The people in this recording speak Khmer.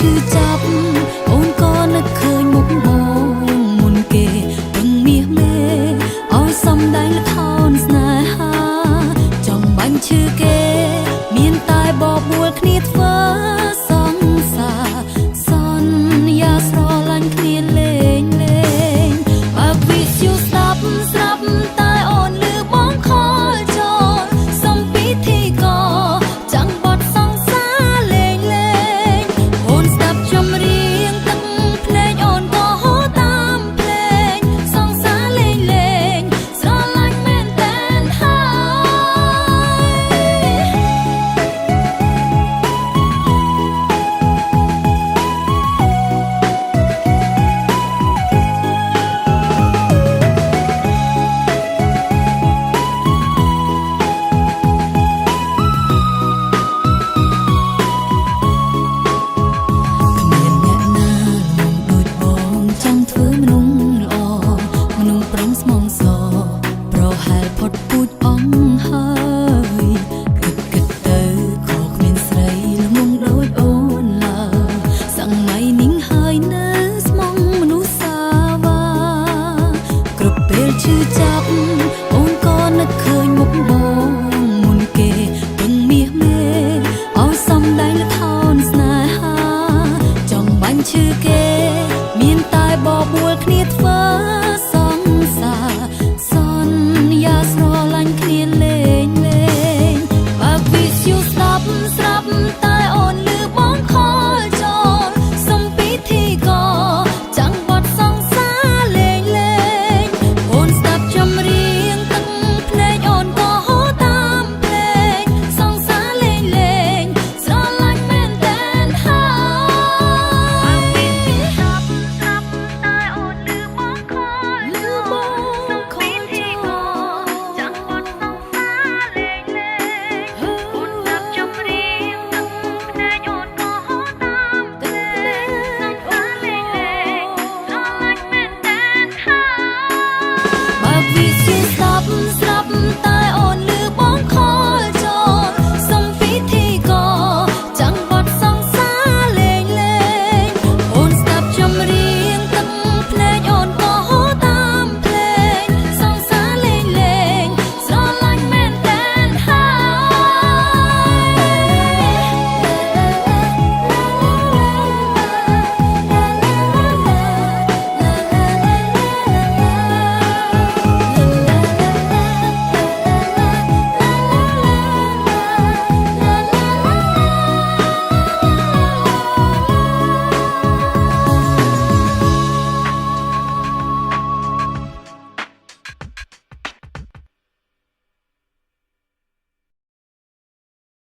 ឈឺចាប់អូនក៏នឹកឃើញមុខបងមុនគេពឹងមាសមេឲ្យសំដែងល្ខោនស្នេហាចង់បាញ់ឈឺគេមានតែបបួលគ្នាធ្វើសង្សារសន្យាស្រឡាញ់គ្នាលេងលេងបើវិទ្យុស្ដាប់ស្រាប់តែអូនលឺបងខលចូលសំពីធីក៏ចាំងបត់សង្សារលេងលេងអូនស្ដាប់ចម្រៀងទឹកភ្លេងអូនក៏ហូរតាមភ្លេងសង្សារលេងលេងស្រឡាញ់មែនតែនហើយឈឺចាប់អូនក៏នឹកឃើញមុខបងមុនគេពឹងមាសមេឲ្យសំដែងល្ខោនស្នេហាចង់បាញ់ឈឺគេមានតែបបួលគ្នាធ្វើសង្សារសន្យាស្រឡាញ់គ្នាលេងលេងបើវិទ្យុស្ដាប់ស្រាប់